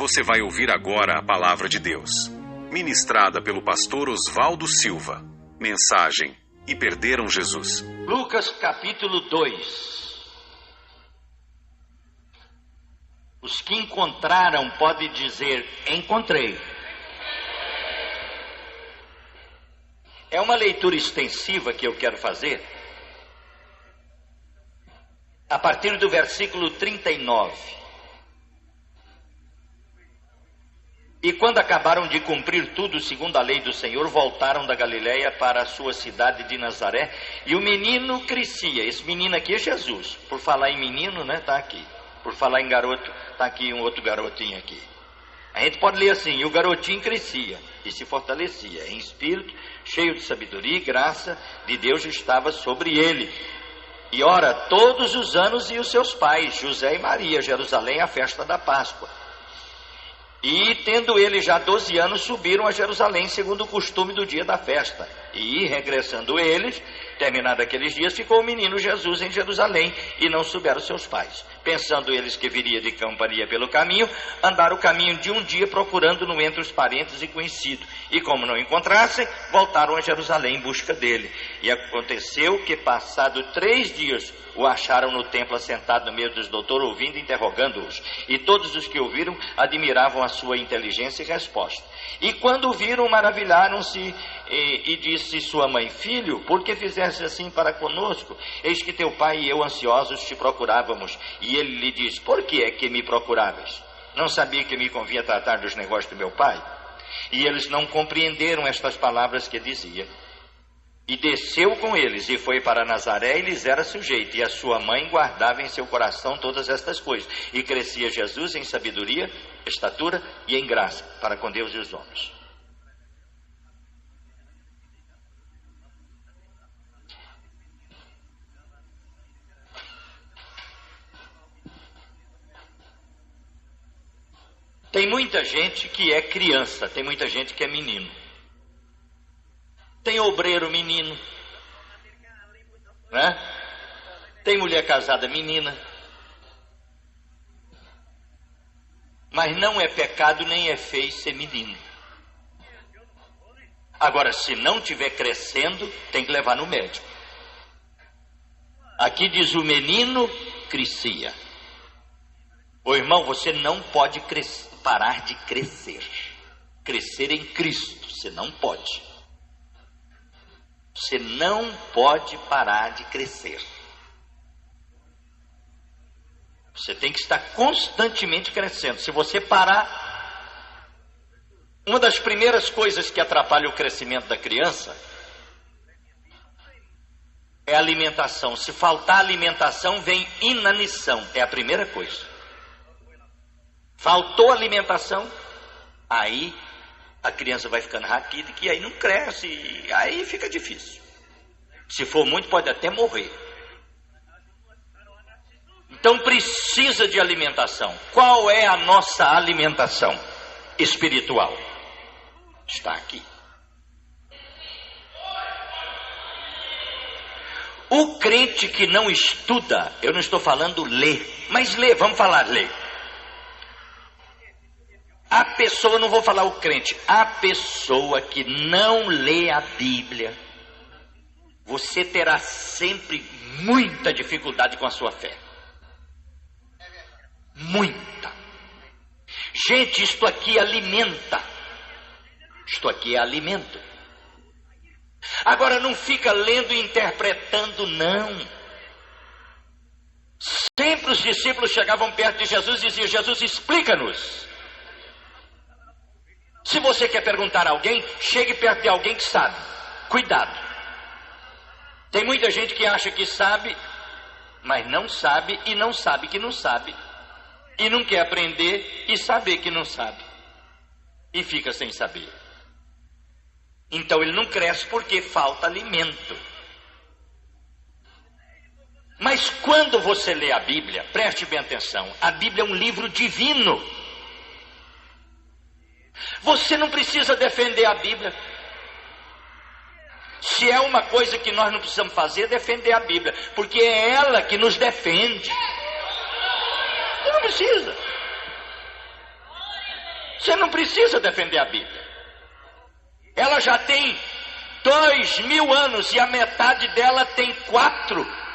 Você vai ouvir agora a palavra de Deus, ministrada pelo pastor Oswaldo Silva. Mensagem: E perderam Jesus. Lucas capítulo 2. Os que encontraram podem dizer: encontrei. É uma leitura extensiva que eu quero fazer, a partir do versículo 39. E quando acabaram de cumprir tudo segundo a lei do Senhor, voltaram da Galileia para a sua cidade de Nazaré, e o menino crescia. Esse menino aqui é Jesus. Por falar em menino, né, tá aqui. Por falar em garoto, tá aqui um outro garotinho aqui. A gente pode ler assim: e o garotinho crescia e se fortalecia em espírito, cheio de sabedoria e graça de Deus estava sobre ele. E ora, todos os anos iam seus pais, José e Maria, a Jerusalém, à festa da Páscoa. E, tendo ele já 12 anos, subiram a Jerusalém, segundo o costume do dia da festa. E, regressando eles, terminados aqueles dias, ficou o menino Jesus em Jerusalém, e não souberam seus pais. Pensando eles que viria de Camparia pelo caminho, andaram o caminho de um dia, procurando-no entre os parentes e conhecidos. E, como não encontrassem, voltaram a Jerusalém em busca dele. E aconteceu que, passado 3 dias, o acharam no templo assentado no meio dos doutores, ouvindo e interrogando-os. E todos os que ouviram admiravam a sua inteligência e resposta. E quando o viram, maravilharam-se e disse sua mãe: filho, por que fizeste assim para conosco? Eis que teu pai e eu ansiosos te procurávamos. E ele lhe disse: por que é que me procuráveis? Não sabia que me convinha tratar dos negócios do meu pai? E eles não compreenderam estas palavras que dizia. E desceu com eles e foi para Nazaré e lhes era sujeito. E a sua mãe guardava em seu coração todas estas coisas. E crescia Jesus em sabedoria, estatura e em graça para com Deus e os homens. Tem muita gente que é criança, tem muita gente que é menino. Tem obreiro menino, né? Tem mulher casada menina. Mas não é pecado nem é feio ser menino. Agora, se não estiver crescendo, tem que levar no médico. Aqui diz: o menino crescia. Ô irmão, você não pode parar de crescer. Crescer em Cristo, você não pode. Você não pode parar de crescer. Você tem que estar constantemente crescendo. Se você parar, uma das primeiras coisas que atrapalha o crescimento da criança é a alimentação. Se faltar alimentação, vem inanição. É a primeira coisa. Faltou alimentação, aí a criança vai ficando raquítica e aí não cresce, e aí fica difícil. Se for muito, pode até morrer. Então precisa de alimentação. Qual é a nossa alimentação espiritual? Está aqui. O crente que não estuda, eu não estou falando ler, mas ler, vamos falar ler. A pessoa, não vou falar o crente, a pessoa que não lê a Bíblia, você terá sempre muita dificuldade com a sua fé. Muita. Gente, isto aqui alimenta. Isto aqui é alimento. Agora não fica lendo e interpretando, não. Sempre os discípulos chegavam perto de Jesus e diziam: Jesus, explica-nos. Se você quer perguntar a alguém, chegue perto de alguém que sabe. Cuidado. Tem muita gente que acha que sabe, mas não sabe e não sabe que não sabe. E não quer aprender e saber que não sabe. E fica sem saber. Então ele não cresce porque falta alimento. Mas quando você lê a Bíblia, preste bem atenção, a Bíblia é um livro divino. Você não precisa defender a Bíblia. Se é uma coisa que nós não precisamos fazer, é defender a Bíblia, porque é ela que nos defende. Você não precisa. Você não precisa defender a Bíblia. Ela já tem 2000 anos e a metade dela tem 4.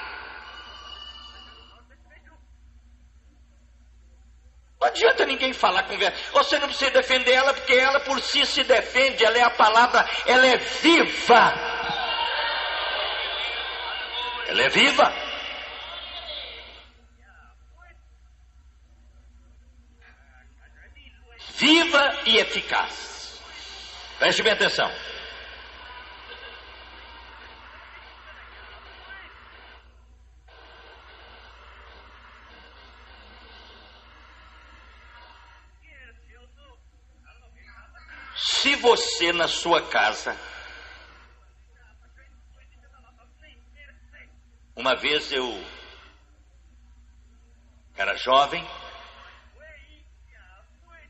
Não adianta ninguém falar com ela. Você não precisa defender ela, porque ela por si se defende. Ela é a palavra, ela é viva. Ela é viva. Viva e eficaz. Preste bem atenção. Se você na sua casa, uma vez eu era jovem,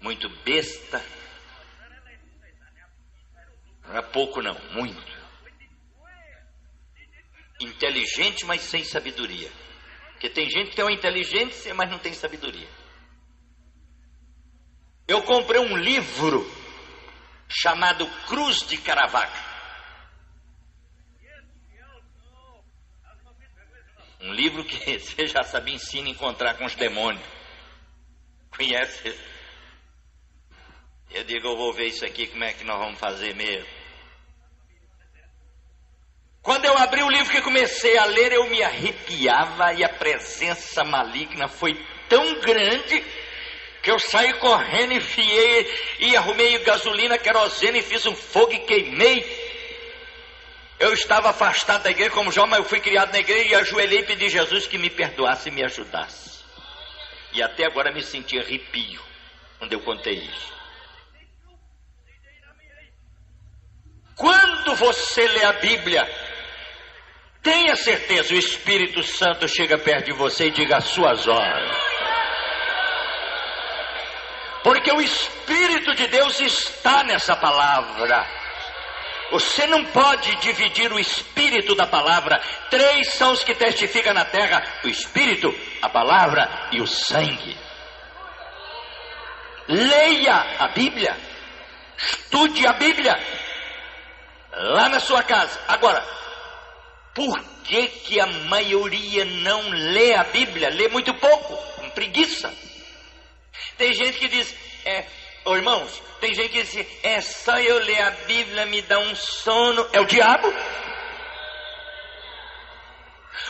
muito besta, não era pouco não, muito, inteligente, mas sem sabedoria, porque tem gente que tem uma inteligência, mas não tem sabedoria. Eu comprei um livro chamado Cruz de Caravaggio. Um livro que você já sabe, ensina a encontrar com os demônios. Conhece? Eu digo, eu vou ver isso aqui, como é que nós vamos fazer mesmo. Quando eu abri o livro que comecei a ler, eu me arrepiava e a presença maligna foi tão grande que eu saí correndo, enfiei e arrumei gasolina, querosene e fiz um fogo e queimei. Eu estava afastado da igreja como jovem, mas eu fui criado na igreja e ajoelhei e pedi a Jesus que me perdoasse e me ajudasse. E até agora me senti arrepio quando eu contei isso. Quando você lê a Bíblia, tenha certeza, o Espírito Santo chega perto de você e diga as suas horas. Porque o Espírito de Deus está nessa palavra. Você não pode dividir o Espírito da palavra. 3 são os que testificam na terra: o Espírito, a palavra e o sangue. Leia a Bíblia. Estude a Bíblia. Lá na sua casa. Agora, por que a maioria não lê a Bíblia? Lê muito pouco, com preguiça. Tem gente que diz, irmãos, tem gente que diz, é só eu ler a Bíblia, me dá um sono. É o diabo?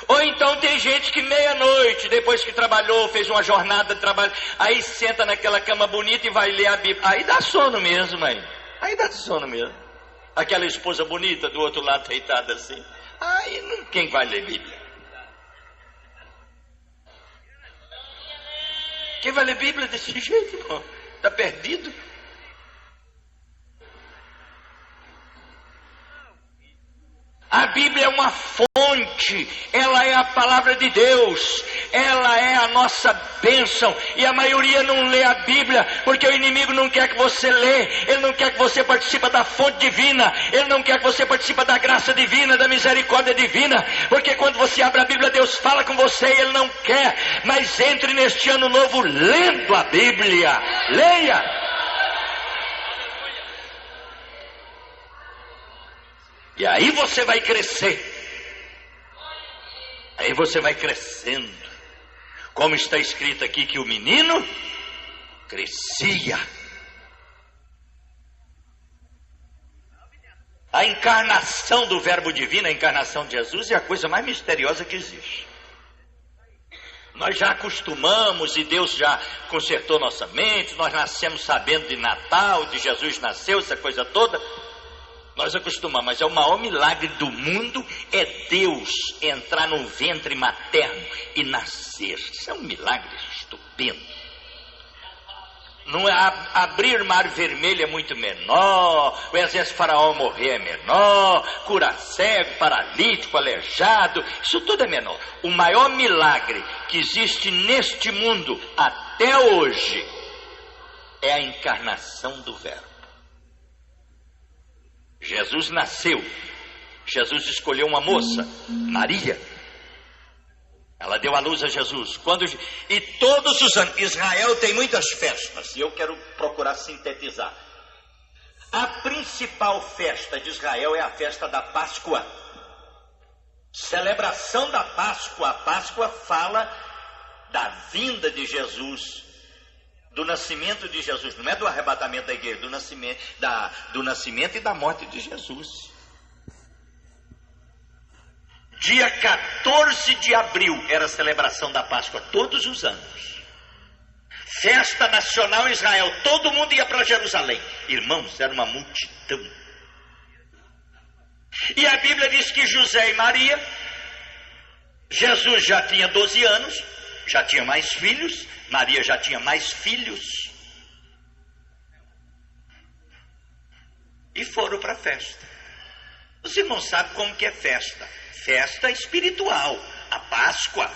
Ou então tem gente que meia-noite, depois que trabalhou, fez uma jornada de trabalho, aí senta naquela cama bonita e vai ler a Bíblia. Aí dá sono mesmo, mãe. Aí dá sono mesmo. Aquela esposa bonita do outro lado deitada assim. Aí quem vai ler Bíblia? Quem vai ler Bíblia desse jeito, irmão? Está perdido? A Bíblia é uma fonte, ela é a palavra de Deus, ela é a nossa bênção, e a maioria não lê a Bíblia, porque o inimigo não quer que você lê, ele não quer que você participe da fonte divina, ele não quer que você participe da graça divina, da misericórdia divina, porque quando você abre a Bíblia, Deus fala com você e ele não quer, mas entre neste ano novo lendo a Bíblia, leia. E aí você vai crescer. Aí você vai crescendo. Como está escrito aqui que o menino crescia. A encarnação do Verbo Divino, a encarnação de Jesus, é a coisa mais misteriosa que existe. Nós já acostumamos e Deus já consertou nossa mente. Nós nascemos sabendo de Natal, de Jesus nasceu, essa coisa toda. Nós acostumamos, mas é o maior milagre do mundo é Deus entrar no ventre materno e nascer. Isso é um milagre estupendo. Não é, abrir mar vermelho é muito menor, o exército faraó morrer é menor, curar cego, paralítico, aleijado, isso tudo é menor. O maior milagre que existe neste mundo até hoje é a encarnação do Verbo. Jesus nasceu. Jesus escolheu uma moça, Maria. Ela deu à luz a Jesus. E todos os anos, Israel tem muitas festas, e eu quero procurar sintetizar. A principal festa de Israel é a festa da Páscoa. Celebração da Páscoa. A Páscoa fala da vinda de Jesus, do nascimento de Jesus. Não é do arrebatamento da igreja, do nascimento e da morte de Jesus. Dia 14 de abril era a celebração da Páscoa, todos os anos. Festa nacional em Israel, todo mundo ia para Jerusalém. Irmãos, era uma multidão. E a Bíblia diz que José e Maria, Jesus já tinha 12 anos, já tinha mais filhos, Maria já tinha mais filhos. E foram para a festa. Os irmãos sabem como que é festa. Festa espiritual, a Páscoa.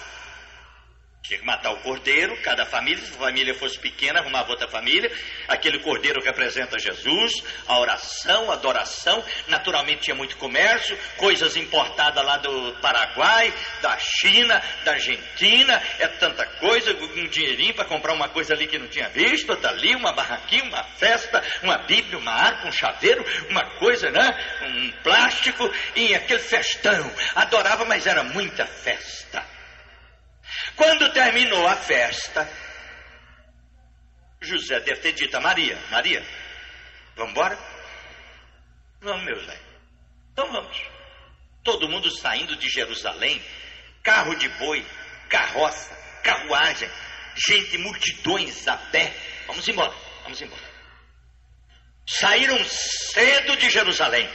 Tinha que matar o cordeiro, cada família, se a família fosse pequena, arrumava outra família. Aquele cordeiro representa Jesus, a oração, a adoração. Naturalmente tinha muito comércio, coisas importadas lá do Paraguai, da China, da Argentina. É tanta coisa, um dinheirinho para comprar uma coisa ali que não tinha visto, outra ali, uma barraquinha, uma festa, uma bíblia, uma harpa, um chaveiro, uma coisa, né? Um plástico, e aquele festão. Adorava, mas era muita festa. Quando terminou a festa, José deve ter dito a Maria: Maria, vamos embora? Vamos, meu Zé. Então vamos. Todo mundo saindo de Jerusalém, carro de boi, carroça, carruagem, gente, multidões a pé. Vamos embora, vamos embora. Saíram cedo de Jerusalém.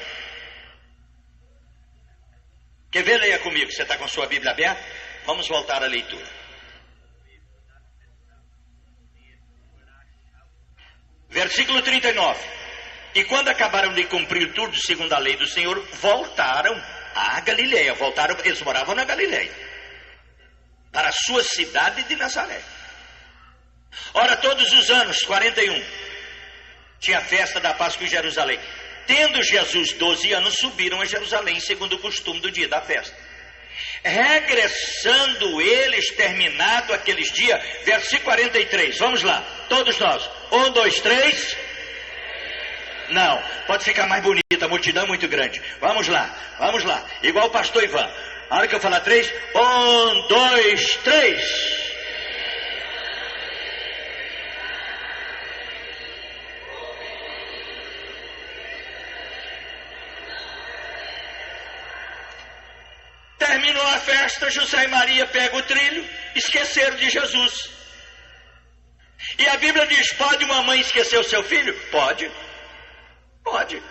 Quer ver? Leia comigo, você está com a sua Bíblia aberta? Vamos voltar à leitura. Versículo 39. E quando acabaram de cumprir tudo segundo a lei do Senhor, voltaram à Galileia. Eles moravam na Galileia, para a sua cidade de Nazaré. Ora, todos os anos, 41, tinha a festa da Páscoa em Jerusalém. Tendo Jesus 12 anos, subiram a Jerusalém, segundo o costume do dia da festa. Regressando eles, terminado aqueles dias, versículo 43, vamos lá, todos nós, 1, 2, 3, não, pode ficar mais bonita, a multidão é muito grande, vamos lá, igual o pastor Ivan, a hora que eu falar 3, 1, 2, 3, terminou a festa, José e Maria pegam o trilho, esqueceram de Jesus. E a Bíblia diz: pode uma mãe esquecer o seu filho? Pode. Pode.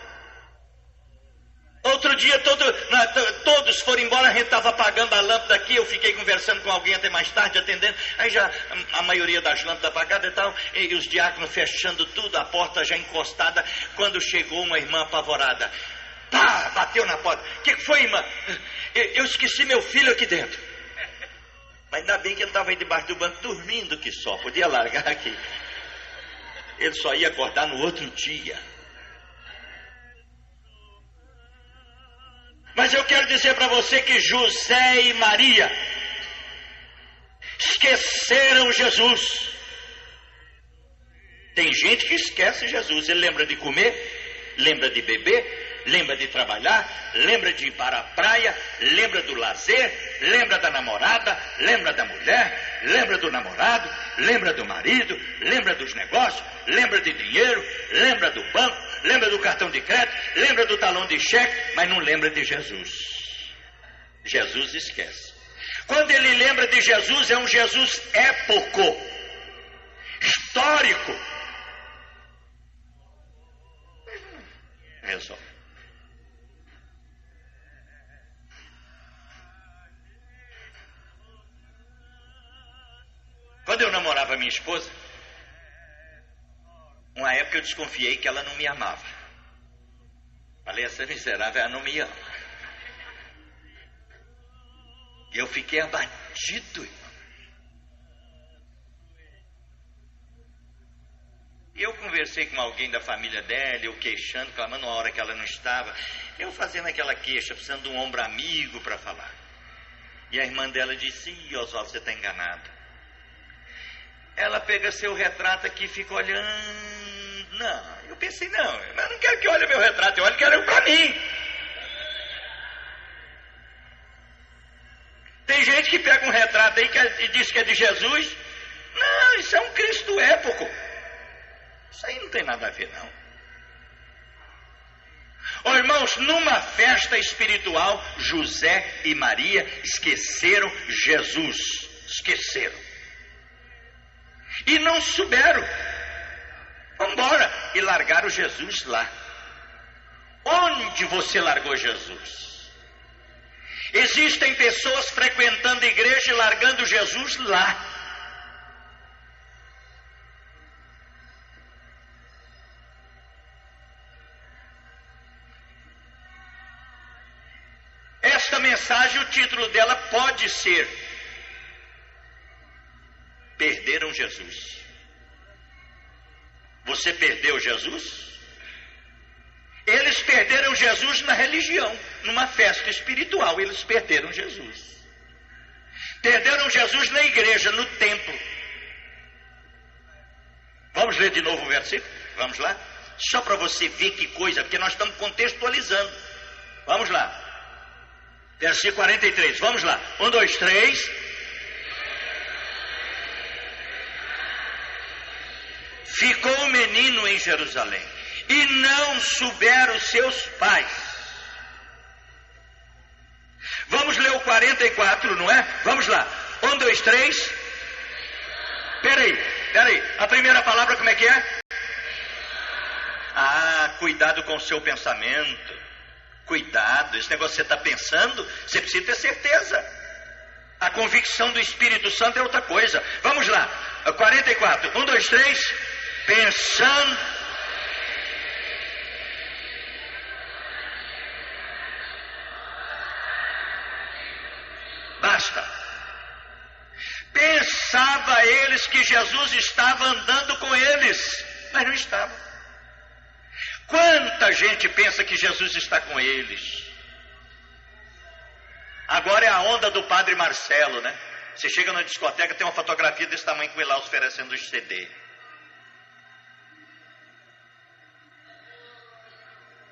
Outro dia todos foram embora, a gente estava apagando a lâmpada aqui, eu fiquei conversando com alguém até mais tarde, atendendo, aí já a maioria das lâmpadas apagadas e tal, e os diáconos fechando tudo, a porta já encostada, quando chegou uma irmã apavorada. Pá, bateu na porta. O que foi, irmã? Eu esqueci meu filho aqui dentro. Mas ainda bem que ele estava aí debaixo do banco dormindo, que só podia largar aqui. Ele só ia acordar no outro dia. Mas eu quero dizer para você que José e Maria esqueceram Jesus. Tem gente que esquece Jesus. Ele lembra de comer, lembra de beber, lembra de trabalhar, lembra de ir para a praia, lembra do lazer, lembra da namorada, lembra da mulher, lembra do namorado, lembra do marido, lembra dos negócios, lembra de dinheiro, lembra do banco, lembra do cartão de crédito, lembra do talão de cheque, mas não lembra de Jesus. Jesus esquece. Quando ele lembra de Jesus, é um Jesus époco, histórico. Resolve. Quando eu namorava minha esposa, uma época eu desconfiei que ela não me amava. Falei: essa miserável, ela não me ama. E eu fiquei abatido, irmão. E eu conversei com alguém da família dela, eu queixando, clamando uma hora que ela não estava. Eu fazendo aquela queixa, precisando de um ombro amigo para falar. E a irmã dela disse: ih, Oswaldo, você está enganado. Ela pega seu retrato aqui e fica olhando. Não, eu pensei, não, eu não quero que olhe meu retrato, eu quero para mim. Tem gente que pega um retrato aí e diz que é de Jesus. Não, isso é um Cristo époco. Isso aí não tem nada a ver, não. Oh, irmãos, numa festa espiritual, José e Maria esqueceram Jesus. Esqueceram. E não souberam. Vamos embora. E largaram Jesus lá. Onde você largou Jesus? Existem pessoas frequentando a igreja e largando Jesus lá. Esta mensagem, o título dela pode ser: perderam Jesus. Você perdeu Jesus? Eles perderam Jesus na religião, numa festa espiritual, eles perderam Jesus. Perderam Jesus na igreja, no templo. Vamos ler de novo o versículo? Vamos lá? Só para você ver que coisa, porque nós estamos contextualizando. Vamos lá. Versículo 43, vamos lá. 1, 2, 3. Ficou o menino em Jerusalém, e não souberam seus pais. Vamos ler o 44, não é? Vamos lá. 1, 2, 3. Peraí. A primeira palavra como é que é? Ah, cuidado com o seu pensamento. Cuidado, esse negócio que você está pensando, você precisa ter certeza. A convicção do Espírito Santo é outra coisa. Vamos lá, 44, 1, 2, 3. Pensando. Basta. Pensava eles que Jesus estava andando com eles, mas não estava. Quanta gente pensa que Jesus está com eles? Agora é a onda do Padre Marcelo, né? Você chega na discoteca, tem uma fotografia desse tamanho com ele lá oferecendo os CD.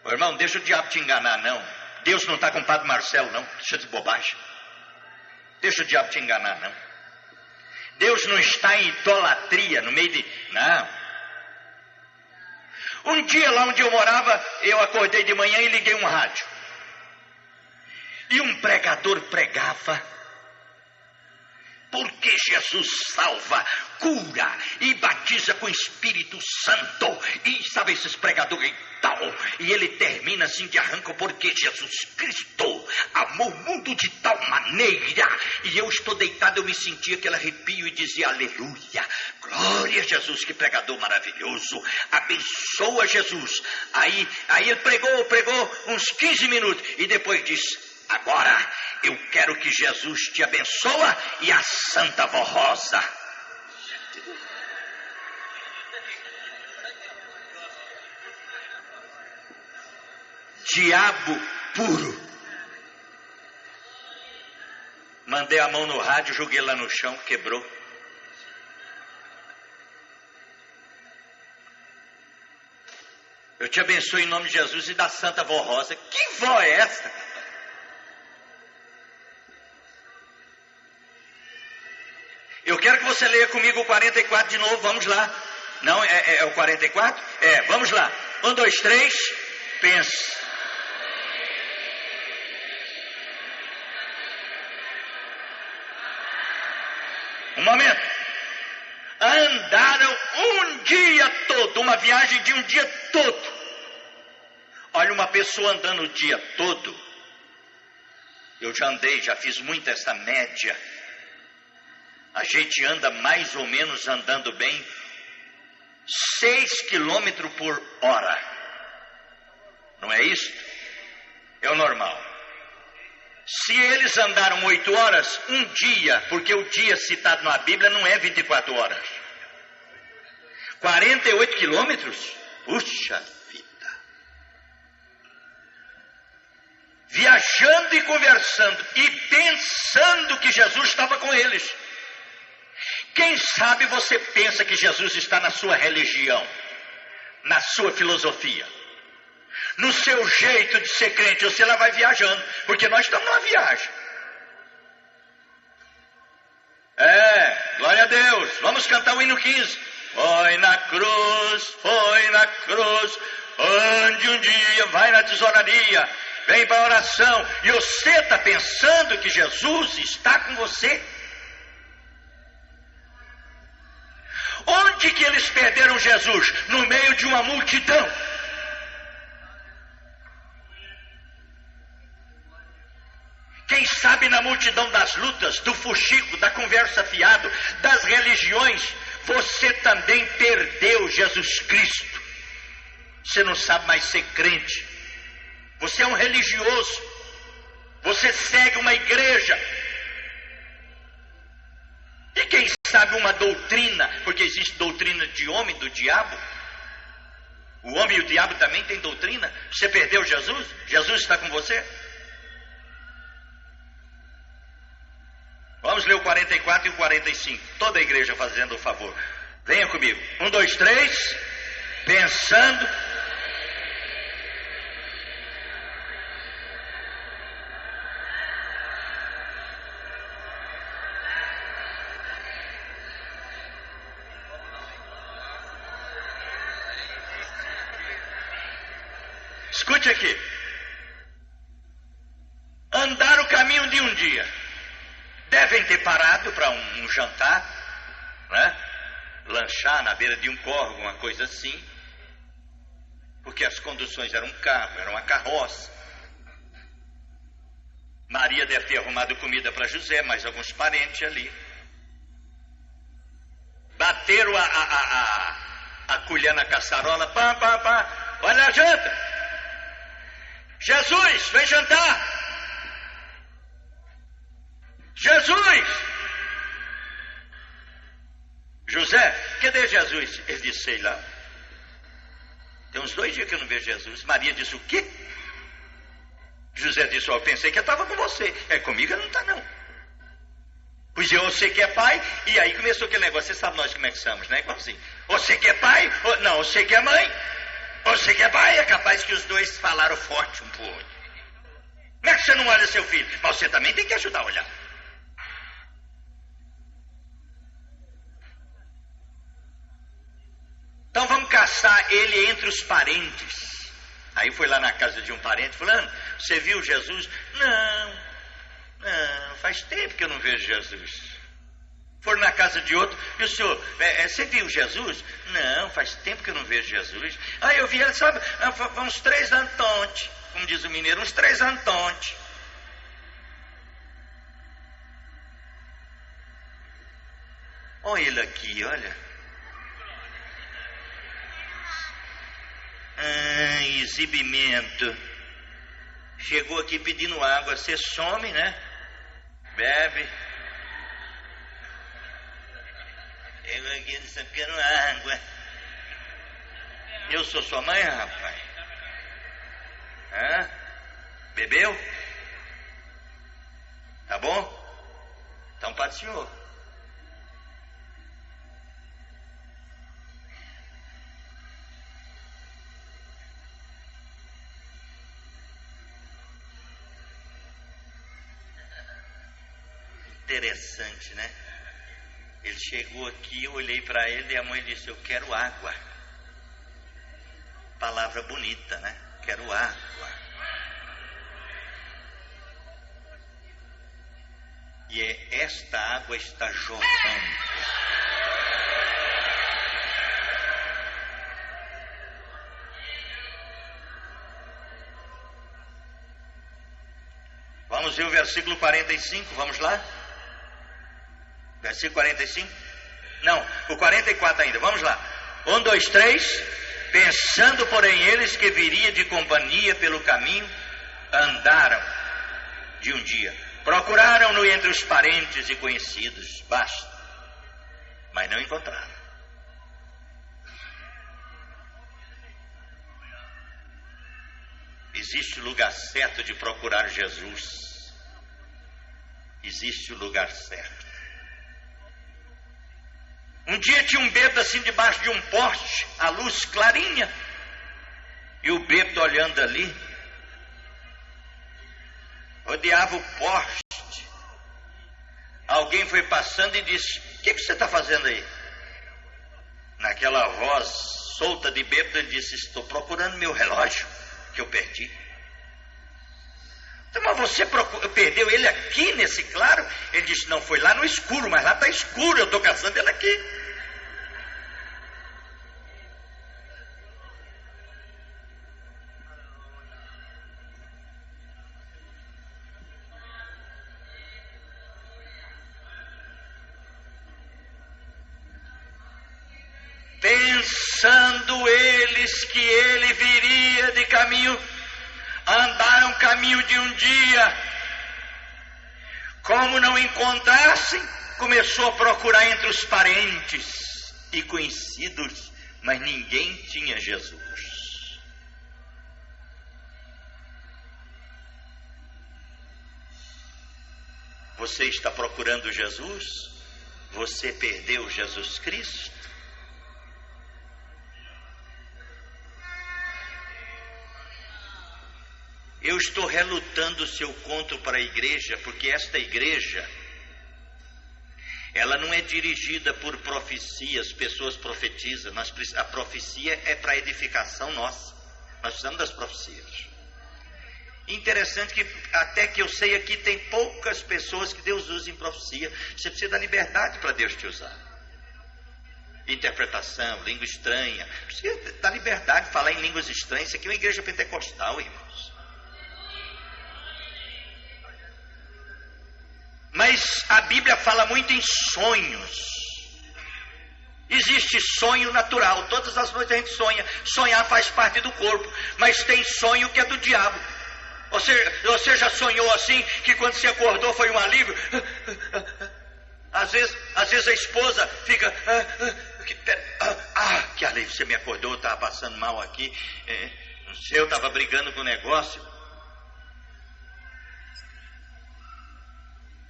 Ô, irmão, deixa o diabo te enganar, não. Deus não está com o Padre Marcelo, não. Deixa de bobagem. Deixa o diabo te enganar, não. Deus não está em idolatria no meio de... Não. Um dia lá onde eu morava, eu acordei de manhã e liguei um rádio. E um pregador pregava. Porque Jesus salva, cura e batiza com o Espírito Santo. E sabe esses pregadores e tal? E ele termina assim de arranco, porque Jesus Cristo amou o mundo de tal maneira. E eu estou deitado, eu me sentia aquele arrepio e dizia: aleluia, glória a Jesus, que pregador maravilhoso, abençoa Jesus. Aí ele pregou uns 15 minutos e depois disse: agora eu quero que Jesus te abençoa e a Santa Vó Rosa. Diabo puro. Mandei a mão no rádio, joguei lá no chão, quebrou. Eu te abençoo em nome de Jesus e da Santa Vó Rosa. Que vó é essa? Eu quero que você leia comigo o 44 de novo, vamos lá. Não, é o 44? Vamos lá. 1, 2, 3, pensa. Um momento. Andaram um dia todo, uma viagem de um dia todo. Olha, uma pessoa andando o dia todo. Eu já andei, já fiz muito essa média. A gente anda mais ou menos, andando bem, 6 km por hora. Não é isso? É o normal. Se eles andaram 8 horas, um dia, porque o dia citado na Bíblia não é 24 horas. 48 quilômetros? Puxa vida. viajando e conversando e pensando que Jesus estava com eles. Quem sabe você pensa que Jesus está na sua religião, na sua filosofia, no seu jeito de ser crente. Você lá vai viajando, porque nós estamos numa viagem. Glória a Deus. Vamos cantar o hino 15. Foi na cruz, onde um dia vai na tesouraria, vem para a oração, e você está pensando que Jesus está com você? Onde que eles perderam Jesus? No meio de uma multidão. Quem sabe na multidão das lutas, do fuxico, da conversa fiado, das religiões, você também perdeu Jesus Cristo. Você não sabe mais ser crente. Você é um religioso. Você segue uma igreja. E quem sabe uma doutrina, porque existe doutrina de homem, do diabo. O homem e o diabo também têm doutrina. Você perdeu Jesus? Jesus está com você? Vamos ler o 44 e o 45. Toda a igreja fazendo o favor. Venha comigo. 1, 2, 3. Pensando. Escute aqui. Andar o caminho de um dia. Devem ter parado para um jantar, né? Lanchar na beira de um córrego, uma coisa assim. Porque as conduções eram um carro, era uma carroça. Maria deve ter arrumado comida para José, mais alguns parentes ali. Bateram a colher na caçarola. Pá. Olha a janta. Jesus, vem jantar. Jesus! José, cadê Jesus? Ele disse, sei lá. Tem uns 2 dias que eu não vejo Jesus. Maria disse, o quê? José disse, eu pensei que eu estava com você. Comigo ele não está não. Pois eu sei que é pai. E aí começou aquele negócio. Você sabe nós como é que somos, né? Igualzinho. Você que é pai? Não, você que é mãe. Você que é pai. É capaz que os dois falaram forte um pro outro. Como é que você não olha seu filho? Mas você também tem que ajudar a olhar. Então vamos caçar ele entre os parentes. Aí foi lá na casa de um parente, fulano, você viu Jesus? Não, faz tempo que eu não vejo Jesus. Foram na casa de outro, e o senhor, você viu Jesus? Não, faz tempo que eu não vejo Jesus. Aí eu vi ele, sabe, uns 3 Antonte, como diz o mineiro, uns 3 Antonte. Olha ele aqui, olha. Exibimento. Chegou aqui pedindo água. Você some, né? Bebe. Chegou aqui disse, eu quero água. Eu sou sua mãe, rapaz. Bebeu? Tá bom? Então para o senhor. Interessante, né? Ele chegou aqui, eu olhei para ele e a mãe disse, eu quero água. Palavra bonita, né? Quero água. E esta água está jorrando. Vamos ver o versículo 45, vamos lá? Versículo 45? Não, o 44 ainda, vamos lá. 1, 2, 3. Pensando, porém, eles que viria de companhia pelo caminho, andaram de um dia. Procuraram-no entre os parentes e conhecidos, basta. Mas não encontraram. Existe o lugar certo de procurar Jesus. Existe o lugar certo. Um dia tinha um bêbado assim debaixo de um poste, a luz clarinha, e o bêbado olhando ali, rodeava o poste. Alguém foi passando e disse: o que você está fazendo aí? Naquela voz solta de bêbado, ele disse: estou procurando meu relógio que eu perdi. Então, mas você perdeu ele aqui nesse claro? Ele disse: não, foi lá no escuro, mas lá está escuro, eu estou caçando ele aqui. Pensando eles que ele viria de caminho, andaram caminho de um dia. Como não encontrassem, começou a procurar entre os parentes e conhecidos, mas ninguém tinha Jesus. Você está procurando Jesus? Você perdeu Jesus Cristo? Eu estou relutando se eu conto para a igreja, porque esta igreja, ela não é dirigida por profecias, pessoas profetizam. A profecia é para edificação nossa. Nós precisamos das profecias. Interessante que, até que eu sei aqui, tem poucas pessoas que Deus usa em profecia. Você precisa da liberdade para Deus te usar. Interpretação, língua estranha. Precisa da liberdade de falar em línguas estranhas. Isso aqui é uma igreja pentecostal, irmãos. Mas a Bíblia fala muito em sonhos. Existe sonho natural. Todas as noites a gente sonha. Sonhar faz parte do corpo. Mas tem sonho que é do diabo. Você já sonhou assim, que quando se acordou foi um alívio? Às vezes a esposa fica... que alívio, você me acordou, eu estava passando mal aqui. Não sei, eu estava brigando com o negócio.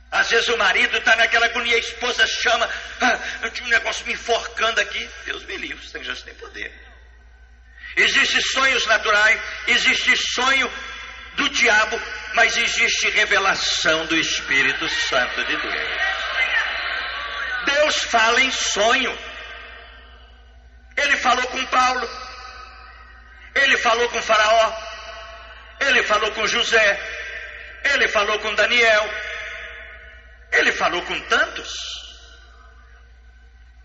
Às vezes o marido está naquela agonia, a esposa chama, eu tinha um negócio me enforcando aqui. Deus me livre, os anjos têm poder. Existem sonhos naturais, existe sonho do diabo, mas existe revelação do Espírito Santo de Deus. Deus fala em sonho. Ele falou com Paulo, ele falou com Faraó, ele falou com José, ele falou com Daniel. Ele falou com tantos.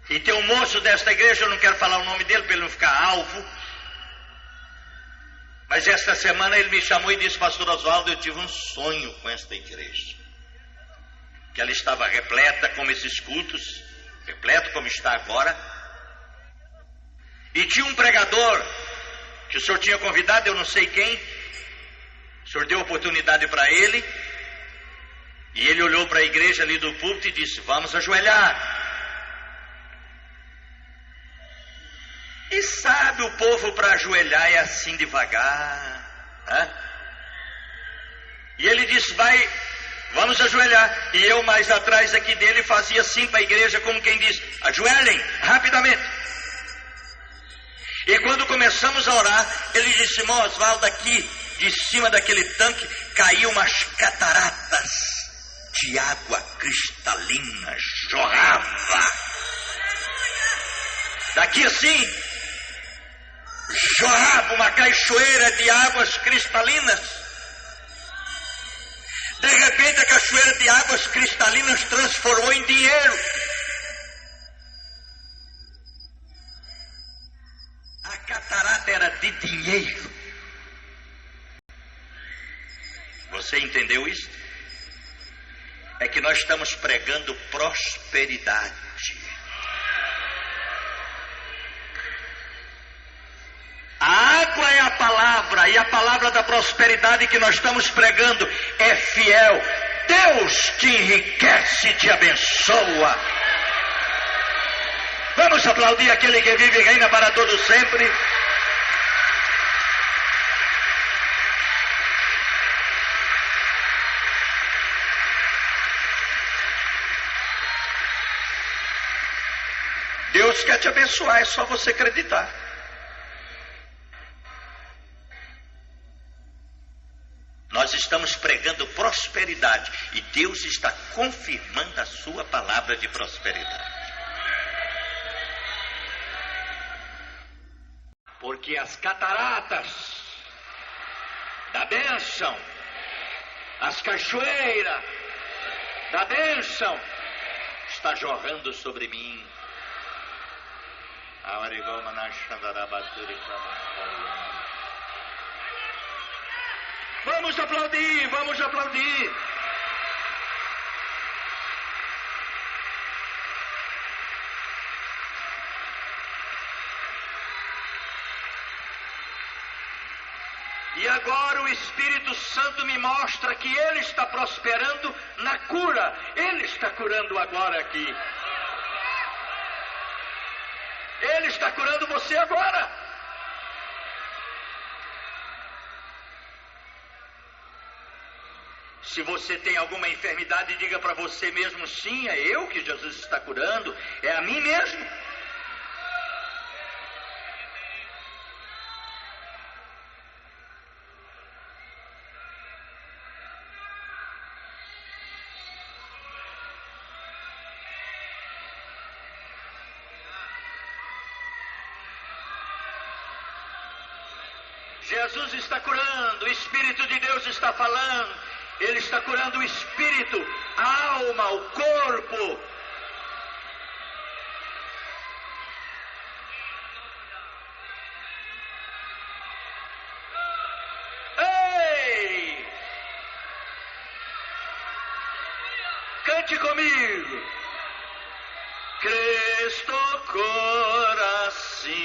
E tem um moço desta igreja, eu não quero falar o nome dele para ele não ficar alvo. Mas esta semana ele me chamou e disse: pastor Oswaldo, eu tive um sonho com esta igreja. Que ela estava repleta como esses cultos, repleto como está agora. E tinha um pregador que o senhor tinha convidado, eu não sei quem. O senhor deu oportunidade para ele. E ele olhou para a igreja ali do púlpito e disse: vamos ajoelhar. E sabe, o povo para ajoelhar é assim devagar, né? E ele disse: vamos ajoelhar. E eu mais atrás aqui dele fazia assim para a igreja, como quem diz: ajoelhem rapidamente. E quando começamos a orar, ele disse: irmão Oswaldo, aqui de cima daquele tanque caiu umas cataratas de água cristalina, jorrava. Daqui assim, jorrava uma cachoeira de águas cristalinas. De repente a cachoeira de águas cristalinas transformou em dinheiro. A catarata era de dinheiro. Você entendeu isso? É que nós estamos pregando prosperidade. A água é a palavra, e a palavra da prosperidade que nós estamos pregando é fiel. Deus que enriquece e te abençoa. Vamos aplaudir aquele que vive e reina para todo sempre. Deus quer te abençoar, é só você acreditar. Nós estamos pregando prosperidade e Deus está confirmando a sua palavra de prosperidade. Porque as cataratas da bênção, as cachoeiras da bênção está jorrando sobre mim. Vamos aplaudir, vamos aplaudir. E agora o Espírito Santo me mostra que Ele está prosperando na cura. Ele está curando agora aqui. Ele está curando você agora. Se você tem alguma enfermidade, diga para você mesmo, sim, é eu que Jesus está curando, é a mim mesmo. Jesus está curando, o Espírito de Deus está falando, Ele está curando o espírito, a alma, o corpo. Ei! Cante comigo. Cristo cura assim.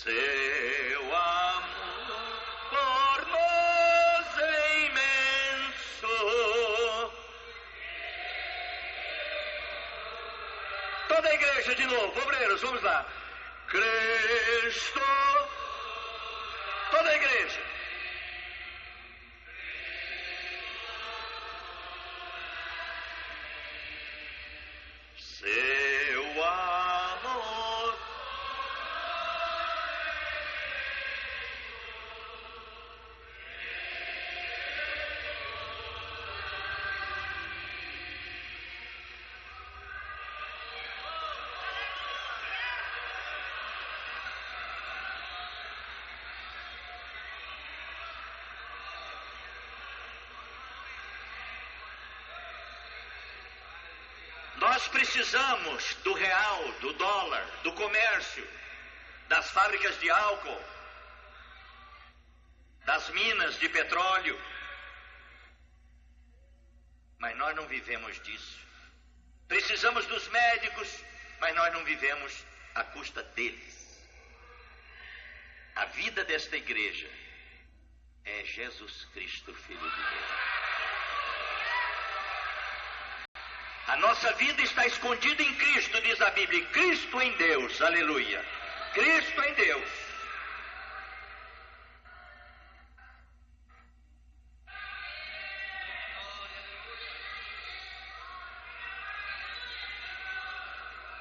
Seu amor por nós é imenso. Toda a igreja de novo, obreiros, vamos lá. Cristo, toda a igreja. Seu amor. Nós precisamos do real, do dólar, do comércio, das fábricas de álcool, das minas de petróleo. Mas nós não vivemos disso. Precisamos dos médicos, mas nós não vivemos à custa deles. A vida desta igreja é Jesus Cristo, Filho de Deus. A nossa vida está escondida em Cristo, diz a Bíblia. Cristo em Deus, aleluia. Cristo em Deus.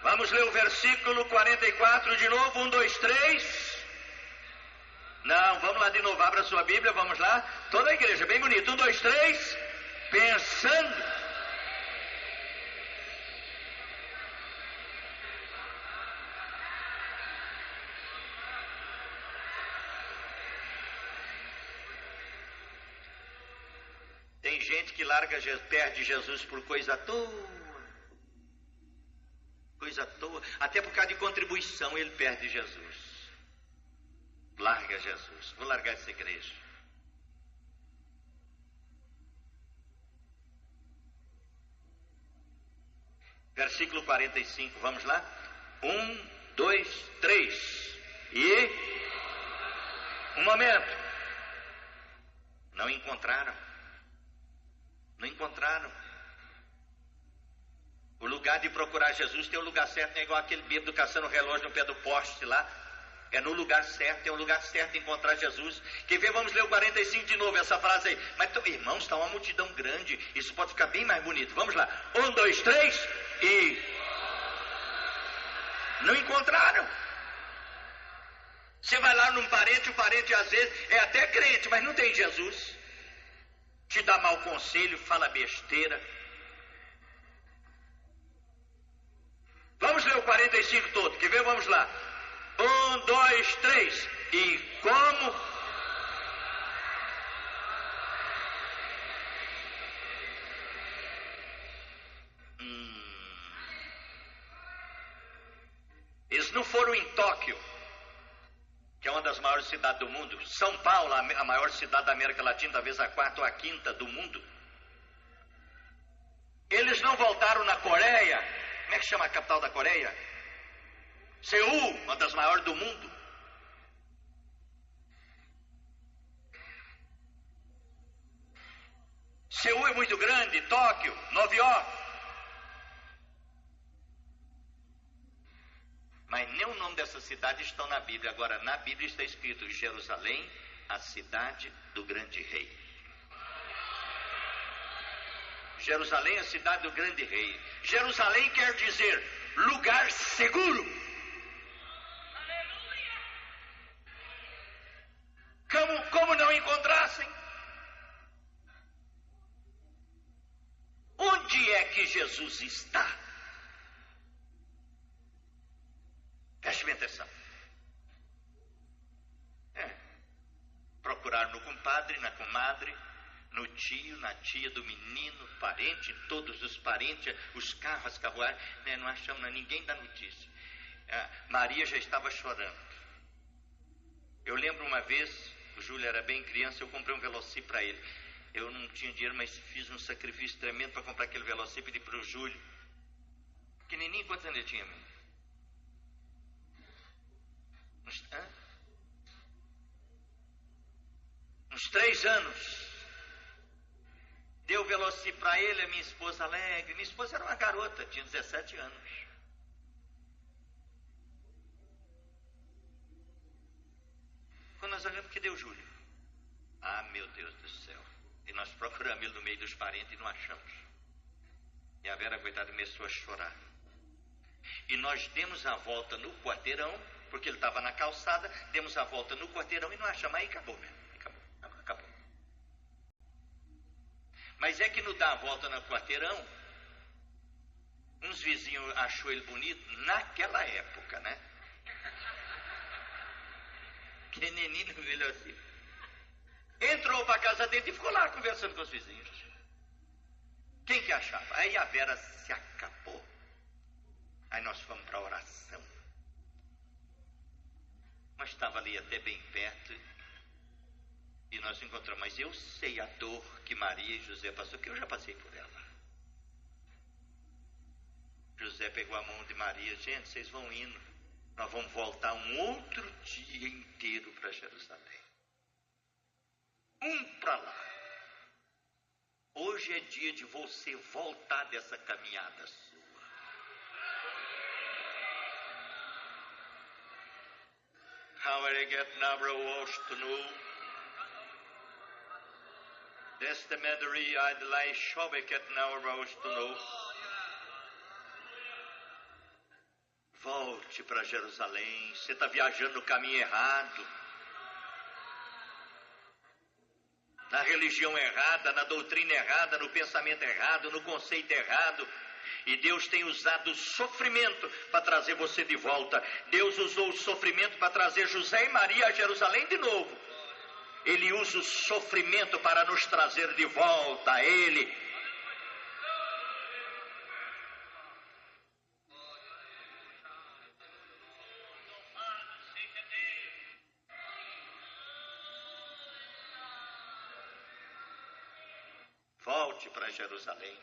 Vamos ler o versículo 44 de novo. 1, 2, 3. Não, vamos lá de novo. Abra a sua Bíblia, vamos lá. Toda a igreja, bem bonito. 1, 2, 3. Pensando. Tem gente que perde Jesus por coisa à toa. Coisa à toa. Até por causa de contribuição ele perde Jesus. Larga Jesus. Vou largar essa igreja. Versículo 45, vamos lá? 1, 2, 3. E... um momento. Não encontraram. Não encontraram. O lugar de procurar Jesus tem um lugar certo, não é igual aquele bêbado caçando o relógio no pé do poste lá. É no lugar certo, é o lugar certo de encontrar Jesus. Quer ver? Vamos ler o 45 de novo, essa frase aí. Mas, irmãos, está uma multidão grande. Isso pode ficar bem mais bonito. Vamos lá. 1, 2, 3 e... Não encontraram. Você vai lá num parente, o parente às vezes é até crente, mas não tem Jesus. Te dá mau conselho, fala besteira. Vamos ler o 45 todo. Quer ver? Vamos lá. 1, 2, 3. E como... Eles não foram em Tóquio, que é uma das maiores cidades do mundo. São Paulo, a maior cidade da América Latina, talvez a quarta ou a quinta do mundo. Eles não voltaram na Coreia. Como é que chama a capital da Coreia? Seul, uma das maiores do mundo. Seul é muito grande, Tóquio, Nova York. Mas nem o nome dessa cidade estão na Bíblia. Agora, na Bíblia está escrito Jerusalém, a cidade do grande rei. Jerusalém, a cidade do grande rei. Jerusalém quer dizer lugar seguro. Como não encontrassem? Onde é que Jesus está? Preste bem atenção. Procurar no compadre, na comadre, no tio, na tia do menino, parente, todos os parentes, os carros, as carruagens, não achamos ninguém da notícia. Maria já estava chorando. Eu lembro uma vez, o Júlio era bem criança, eu comprei um velocípede para ele. Eu não tinha dinheiro, mas fiz um sacrifício tremendo para comprar aquele velocípede para o Júlio. Pequenininho, quantos anos ele tinha? Uns 3 anos. Deu o velocípede para ele, a minha esposa alegre. Minha esposa era uma garota, tinha 17 anos. Quando nós olhamos, que deu Júlio? Ah, meu Deus do céu. E nós procuramos ele no meio dos parentes e não achamos. E a Vera, coitada, começou a chorar. E nós demos a volta no quarteirão, porque ele estava na calçada, demos a volta no quarteirão e não achamos. Aí acabou mesmo. Acabou. Mas é que no dar a volta no quarteirão, uns vizinhos achou ele bonito naquela época, né? Que menino velho. Entrou para casa dele e ficou lá conversando com os vizinhos. Quem que achava? Aí a Vera se acabou. Aí nós fomos para a oração. Mas estava ali até bem perto. E nós encontramos. Mas eu sei a dor que Maria e José passou, que eu já passei por ela. José pegou a mão de Maria. Gente, vocês vão indo. Nós vamos voltar um outro dia inteiro para Jerusalém. Para lá. Hoje é dia de você voltar dessa caminhada sua. How are you getting over to know? Desta medri adlai shobeket over to know. Volte para Jerusalém. Você está viajando no caminho errado. Na religião errada, na doutrina errada, no pensamento errado, no conceito errado. E Deus tem usado o sofrimento para trazer você de volta. Deus usou o sofrimento para trazer José e Maria a Jerusalém de novo. Ele usa o sofrimento para nos trazer de volta a Ele. Volte para Jerusalém.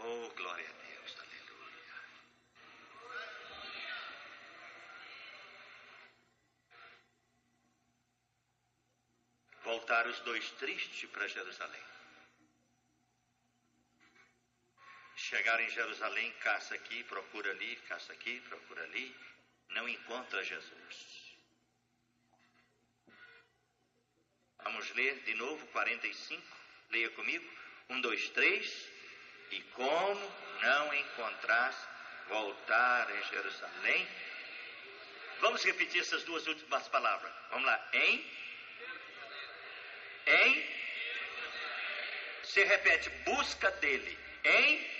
Oh, glória a Deus, aleluia. voltaram os dois tristes para Jerusalém. Chegaram em Jerusalém, caça aqui, procura ali, caça aqui, procura ali, não encontra Jesus. Vamos ler de novo, 45, leia comigo, 1, 2, 3, e como não encontraste, voltar em Jerusalém. Vamos repetir essas duas últimas palavras, vamos lá, em, se repete, busca dele, em,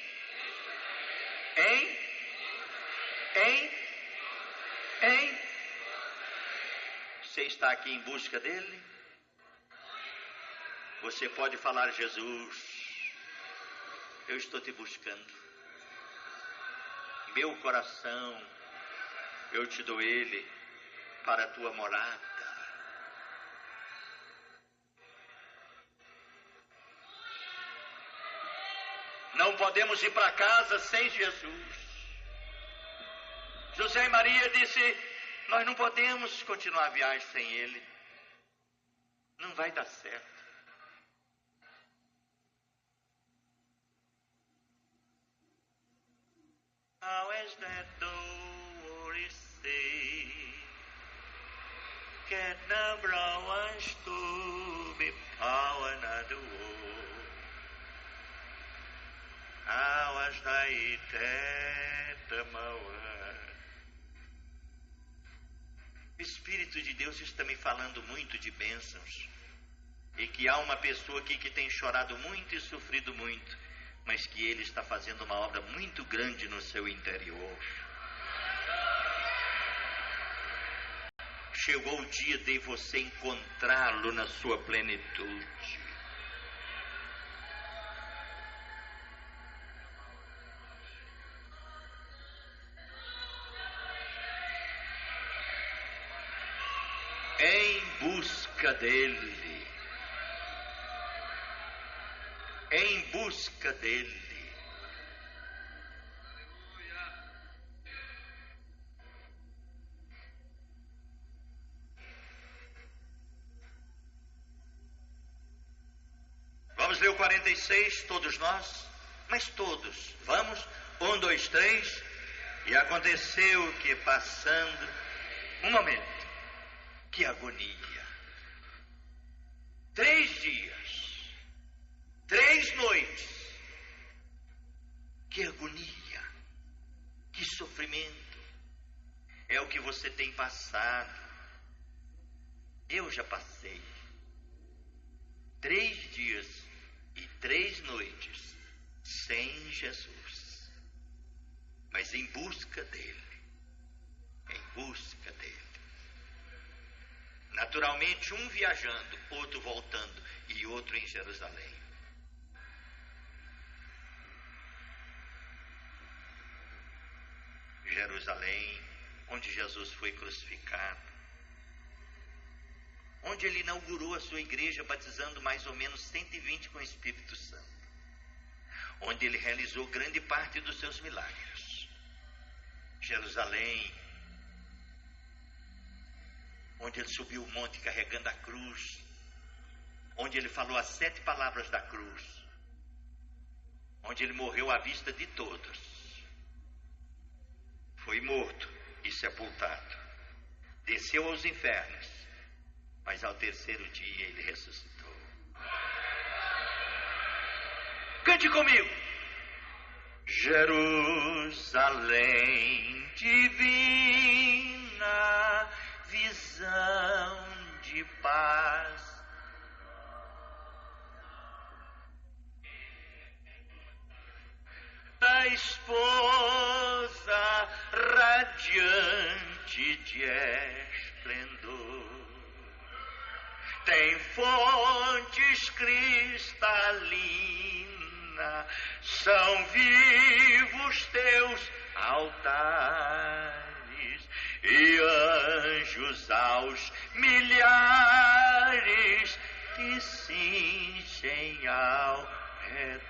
você está aqui em busca dele? Você pode falar: Jesus, eu estou te buscando. Meu coração, eu te dou ele para a tua morada. Não podemos ir para casa sem Jesus. José e Maria disse: nós não podemos continuar a viagem sem ele. Não vai dar certo. How is that door is say? Get number one to be power na do. How is that O Espírito de Deus está me falando muito de bênçãos. E que há uma pessoa aqui que tem chorado muito e sofrido muito, mas que Ele está fazendo uma obra muito grande no seu interior. Chegou o dia de você encontrá-lo na sua plenitude. Em busca dele. Em busca dele. Vamos ler o 46, todos nós, mas todos. Vamos, 1, 2, 3. E aconteceu que passando um momento, que agonia. 3 dias, 3 noites. Que agonia, que sofrimento. É o que você tem passado. Eu já passei. 3 dias e 3 noites sem Jesus. Mas em busca dele. Em busca dele. Naturalmente, um viajando, outro voltando e outro em Jerusalém. Jerusalém, onde Jesus foi crucificado, onde ele inaugurou a sua igreja, batizando mais ou menos 120 com o Espírito Santo, onde ele realizou grande parte dos seus milagres. Jerusalém, onde ele subiu o monte carregando a cruz, onde ele falou as 7 palavras da cruz, onde ele morreu à vista de todos, foi morto e sepultado, desceu aos infernos, mas ao 3º dia ele ressuscitou. Cante comigo. Jerusalém divina, visão de paz. A esposa radiante de esplendor, tem fontes cristalinas, são vivos teus altares, e anjos aos milhares que cingem ao redor.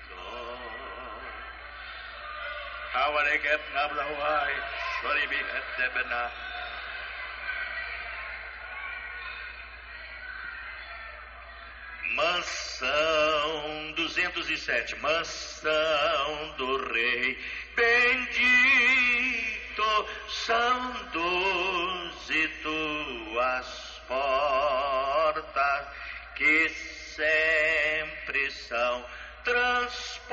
Mansão 207, mansão do rei, bendito são 12 tuas portas, que sempre são transpostas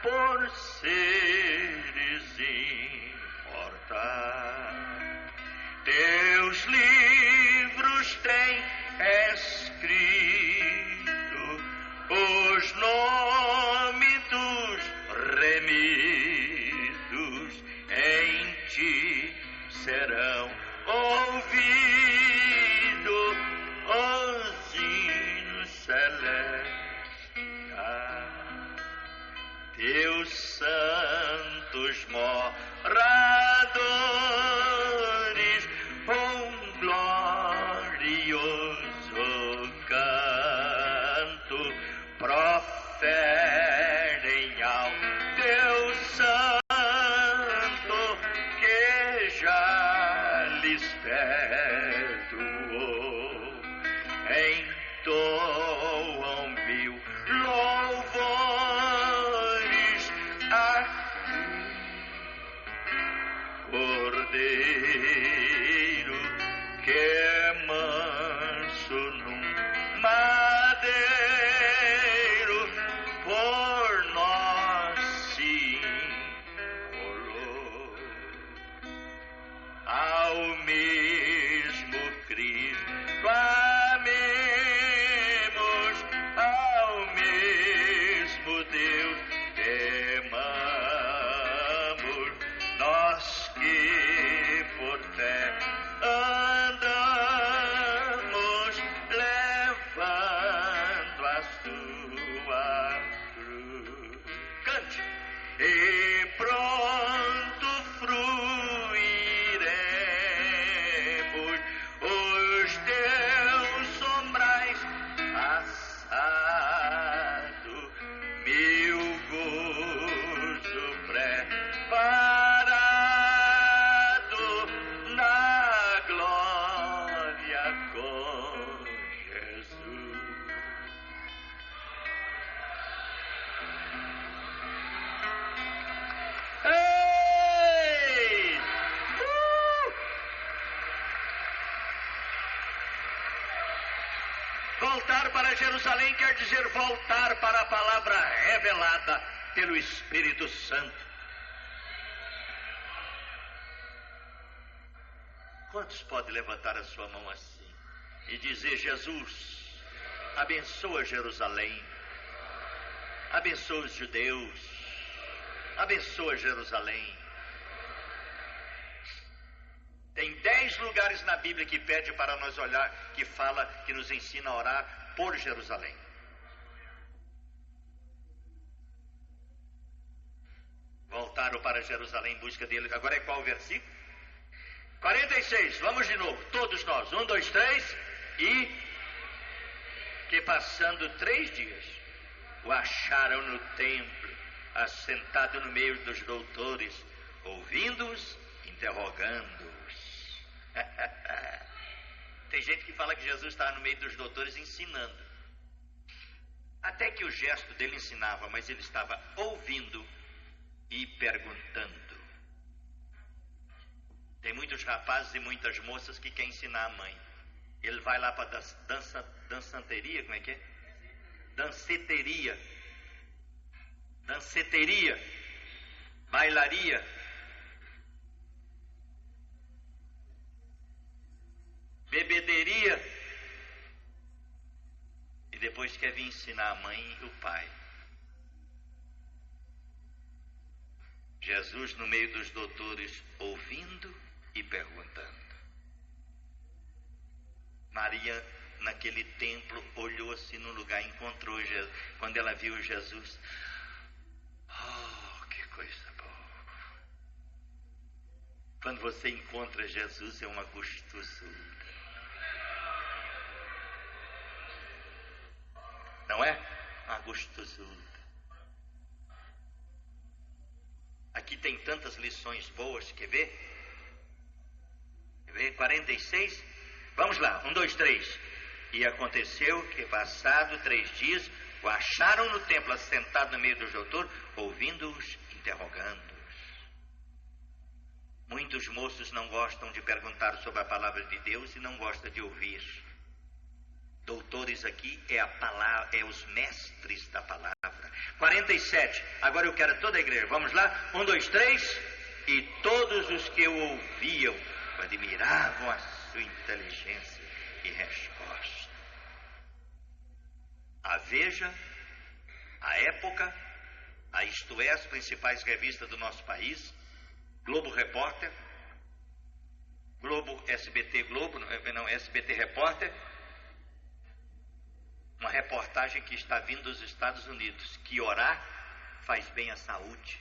por seres imortais. Teus livros têm escrito os nomes dos remidos, em ti serão ouvidos os hinos celestiais. Teus santos moradores, um glorioso canto proferem ao Deus santo, que já lhes perdoou. Entoam mil louvores a Cordeiro, que é manso num madeiro, por nós se imolou. Ao mesmo Cristo amemos, ao mesmo Deus temamos, nós que por fé andamos, levando a sua cruz. Cante! E pronto fruiremos os teus sombrais assado, mil gozo preparado na glória com Jesus. Ei! Voltar para Jerusalém quer dizer voltar para a palavra revelada pelo Espírito Santo. Quantos podem levantar a sua mão assim e dizer: Jesus, abençoa Jerusalém, abençoa os judeus, abençoa Jerusalém. Tem 10 lugares na Bíblia que pede para nós olhar, que fala, que nos ensina a orar por Jerusalém. Voltaram para Jerusalém em busca dele. Agora é qual o versículo? 46, vamos de novo, todos nós. 1, 2, 3, e que passando 3 dias, o acharam no templo, assentado no meio dos doutores, ouvindo-os, interrogando-os. Tem gente que fala que Jesus estava no meio dos doutores ensinando. Até que o gesto dele ensinava, mas ele estava ouvindo e perguntando. Tem muitos rapazes e muitas moças que querem ensinar a mãe. Ele vai lá para dançanteria, como é que é? Danceteria, bailaria, bebederia, e depois quer vir ensinar a mãe e o pai. Jesus no meio dos doutores, ouvindo e perguntando. Maria, naquele templo, olhou assim no lugar e encontrou Jesus. Quando ela viu Jesus, oh, que coisa boa! Quando você encontra Jesus, é uma gostosura. Não é? Uma gostosura. Aqui tem tantas lições boas, quer ver? Quer ver? 46? Vamos lá, 1, 2, 3. E aconteceu que, passado 3 dias, o acharam no templo, assentado no meio dos doutores, ouvindo-os, interrogando-os. Muitos moços não gostam de perguntar sobre a palavra de Deus e não gostam de ouvir. Doutores aqui é a palavra, é os mestres da palavra. 47. Agora eu quero toda a igreja. Vamos lá? 1, 2, 3. E todos os que o ouviam admiravam a sua inteligência e resposta. A Veja, a Época, a Isto É, as principais revistas do nosso país, Globo Repórter, Globo, SBT Globo, não, SBT Repórter, uma reportagem que está vindo dos Estados Unidos, que orar faz bem à saúde.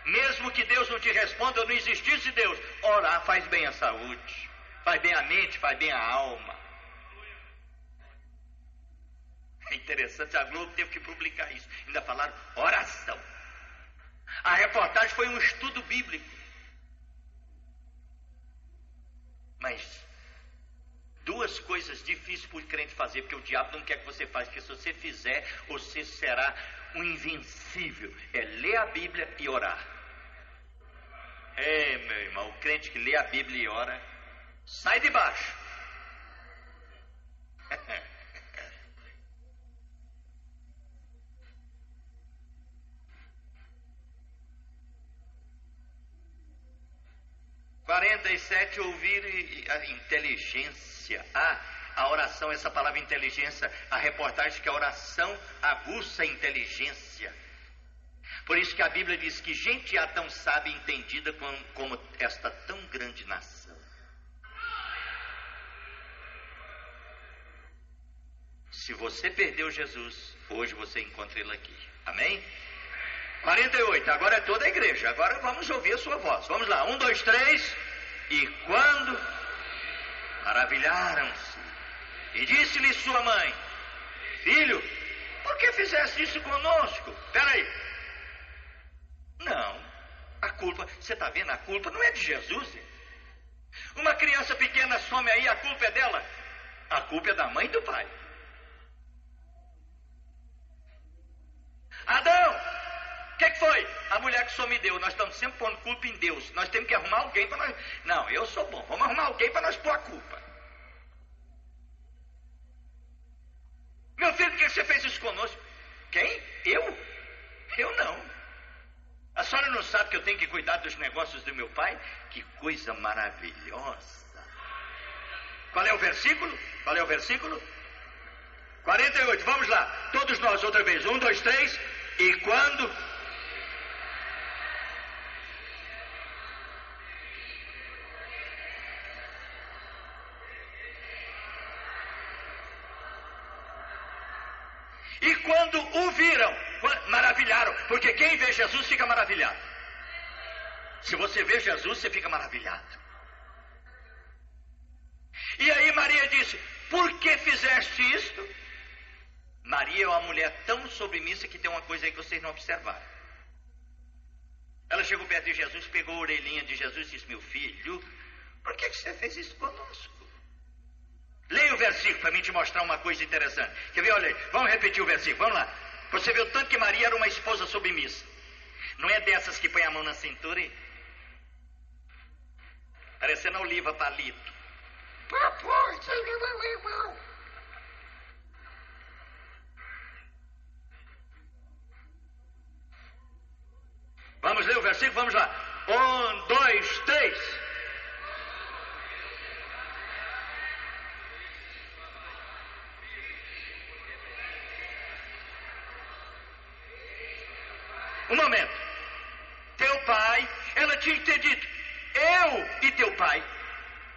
Mesmo que Deus não te responda, não existisse Deus, orar faz bem à saúde, faz bem à mente, faz bem à alma. É interessante, a Globo teve que publicar isso. Ainda falaram oração. A reportagem foi um estudo bíblico. Mas 2 coisas difíceis para o crente fazer, porque o diabo não quer que você faça, porque se você fizer, você será um invencível. É ler a Bíblia e orar. É, meu irmão, o crente que lê a Bíblia e ora, sai de baixo. 47, ouvir a inteligência. A oração, essa palavra inteligência, a reportagem que a oração aguça a inteligência. Por isso que a Bíblia diz que gente há tão sábia e entendida como esta tão grande nação. Se você perdeu Jesus, hoje você encontra ele aqui. Amém? 48, agora é toda a igreja. Agora vamos ouvir a sua voz. Vamos lá, 1, 2, 3. E quando maravilharam-se, e disse-lhe sua mãe: Filho, por que fizeste isso conosco? Peraí. Não, a culpa, você está vendo, a culpa não é de Jesus. Uma criança pequena some aí, a culpa é dela. A culpa é da mãe e do pai. Adão, o que foi? A mulher que o Senhor me deu. Nós estamos sempre pondo culpa em Deus. Nós temos que arrumar alguém para nós. Não, eu sou bom. Vamos arrumar alguém para nós pôr a culpa. Meu filho, por que você fez isso conosco? Quem? Eu? Eu não. A senhora não sabe que eu tenho que cuidar dos negócios do meu pai? Que coisa maravilhosa. Qual é o versículo? Qual é o versículo? 48, vamos lá. Todos nós, outra vez. 1, 2, 3. E quando... E quando o viram, maravilharam, porque quem vê Jesus fica maravilhado. Se você vê Jesus, você fica maravilhado. E aí Maria disse: por que fizeste isto? Maria é uma mulher tão submissa que tem uma coisa aí que vocês não observaram. Ela chegou perto de Jesus, pegou a orelhinha de Jesus e disse: meu filho, por que você fez isso conosco? Leia o versículo para mim te mostrar uma coisa interessante. Quer ver? Olha aí, vamos repetir o versículo, vamos lá. Você viu tanto que Maria era uma esposa submissa. Não é dessas que põe a mão na cintura e... parecendo a Oliva Palito. Vamos ler o versículo, vamos lá. 1, 2, 3. Um momento. Teu pai, ela tinha que ter dito: eu e teu pai.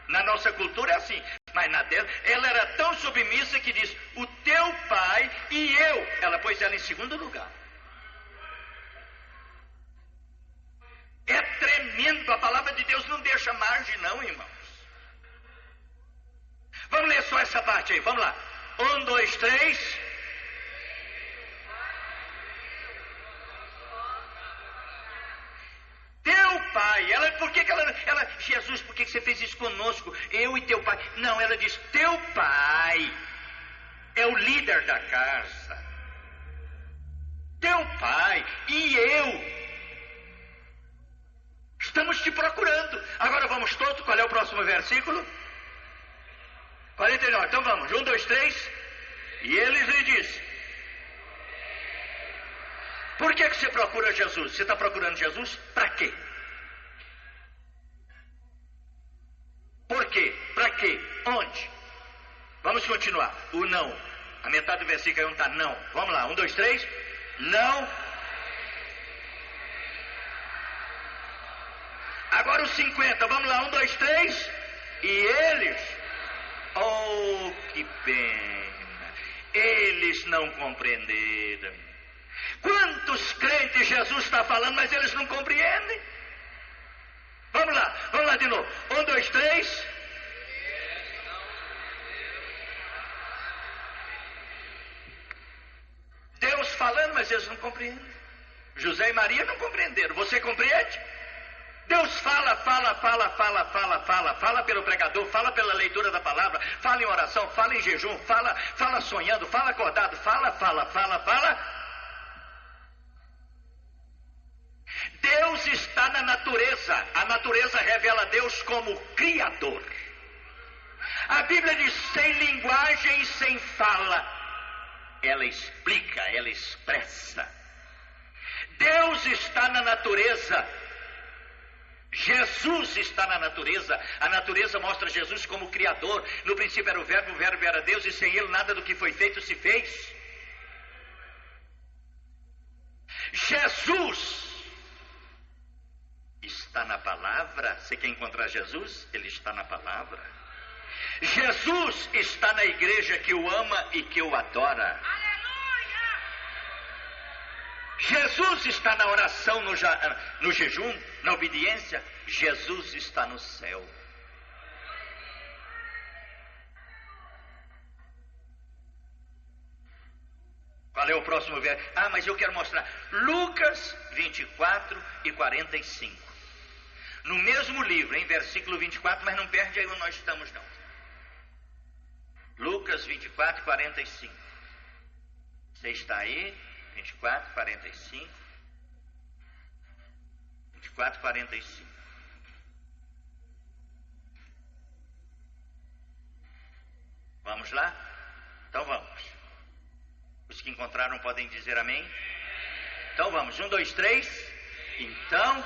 Na nossa cultura é assim, mas na dela, ela era tão submissa que diz: o teu pai e eu. Ela pôs ela em segundo lugar. É tremendo, a palavra de Deus não deixa margem não, irmãos. Vamos ler só essa parte aí, vamos lá. 1, 2, 3. Teu pai, ela por que ela... Jesus, por que você fez isso conosco? Eu e teu pai. Não, ela diz, teu pai é o líder da casa. Teu pai e eu estamos te procurando. Agora vamos todos, qual é o próximo versículo? 49, então vamos, 1, 2, 3. E eles lhe dizem, por que você procura Jesus? Você está procurando Jesus para quê? Por quê? Para quê? Onde? Vamos continuar. O não. A metade do versículo não está não. Vamos lá, 1, 2, 3. Não. Agora os 50. Vamos lá, 1, 2, 3. E eles... Oh, que pena. Eles não compreenderam. Quantos crentes Jesus está falando, mas eles não compreendem? Vamos lá de novo. 1, 2, 3. Deus falando, mas eles não compreendem. José e Maria não compreenderam. Você compreende? Deus fala pelo pregador, fala pela leitura da palavra, fala em oração, fala em jejum, fala sonhando, fala acordado, fala. Deus está na natureza. A natureza revela Deus como Criador. A Bíblia diz, sem linguagem e sem fala, ela explica, ela expressa. Deus está na natureza. Jesus está na natureza. A natureza mostra Jesus como Criador. No princípio era o Verbo era Deus, e sem Ele nada do que foi feito se fez. Jesus está na palavra. Você quer encontrar Jesus? Ele está na palavra. Jesus está na igreja que o ama e que o adora. Jesus está na oração, no jejum, na obediência. Jesus está no céu. Qual é o próximo verso? Mas eu quero mostrar. Lucas 24 e 45. No mesmo livro, em versículo 24, mas não perde aí onde nós estamos não. Lucas 24 e 45. Você está aí? 24, 45. 24, 45. Vamos lá? Então vamos. Os que encontraram podem dizer amém? Então vamos. 1, 2, 3. Então.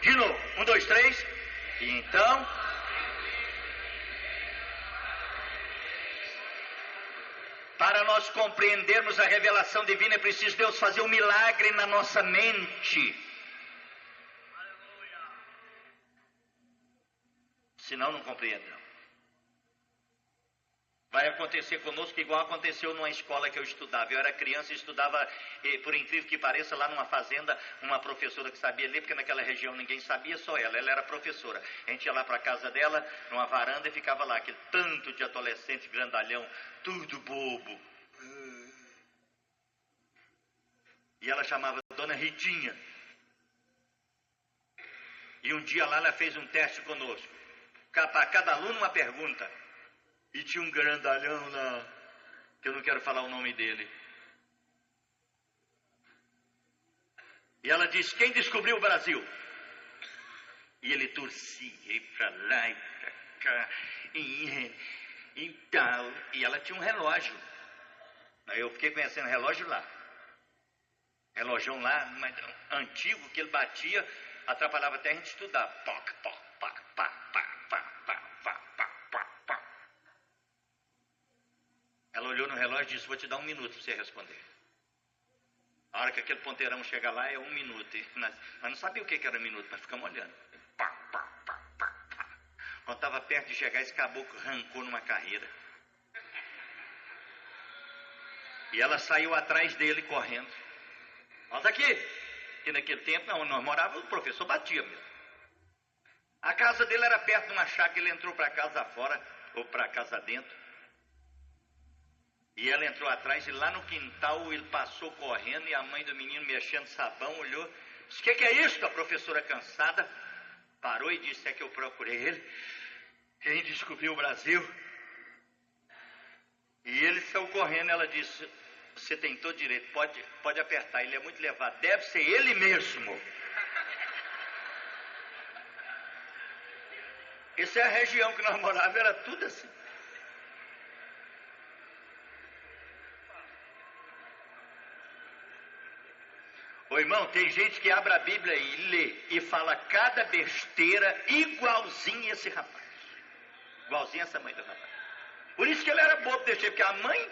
De novo. 1, 2, 3. Então. Para nós compreendermos a revelação divina, é preciso Deus fazer um milagre na nossa mente. Senão não compreende, não. Vai acontecer conosco igual aconteceu numa escola que eu estudava. Eu era criança e estudava, por incrível que pareça, lá numa fazenda, uma professora que sabia ler, porque naquela região ninguém sabia, só ela. Ela era professora. A gente ia lá para a casa dela, numa varanda, e ficava lá, aquele tanto de adolescente grandalhão, tudo bobo. E ela chamava Dona Ritinha. E um dia lá ela fez um teste conosco. Para cada aluno uma pergunta. E tinha um grandalhão lá, que eu não quero falar o nome dele. E ela disse, quem descobriu o Brasil? E ele torcia para lá e para cá. E tal. E ela tinha um relógio. Aí eu fiquei conhecendo o relógio lá. Relógio lá, mas antigo, que ele batia, atrapalhava até a gente estudar. Toc, toc, pá, pá, pá, pá, pá, pá, pá, pá, pá. Ela olhou no relógio e disse, vou te dar 1 minuto para você responder. A hora que aquele ponteirão chega lá é 1 minuto. Mas não sabia o que era 1 minuto, mas ficamos olhando. Pá, pá, pá, pá, pá. Quando estava perto de chegar, esse caboclo arrancou numa carreira. E ela saiu atrás dele correndo. Volta aqui. Porque naquele tempo, nós morávamos, o professor batia mesmo. A casa dele era perto de uma chácara, ele entrou para casa fora, ou para casa dentro. E ela entrou atrás e lá no quintal ele passou correndo e a mãe do menino mexendo sabão, olhou. Disse, o que é isso? A professora cansada parou e disse, é que eu procurei ele. Quem descobriu o Brasil? E ele saiu correndo, ela disse, você tem todo direito, pode apertar, ele é muito levado, deve ser ele mesmo. Essa é a região que nós morávamos, era tudo assim. Ô irmão, tem gente que abre a Bíblia e lê e fala cada besteira igualzinho esse rapaz. Igualzinho essa mãe do rapaz. Por isso que ele era bobo desse jeito, porque a mãe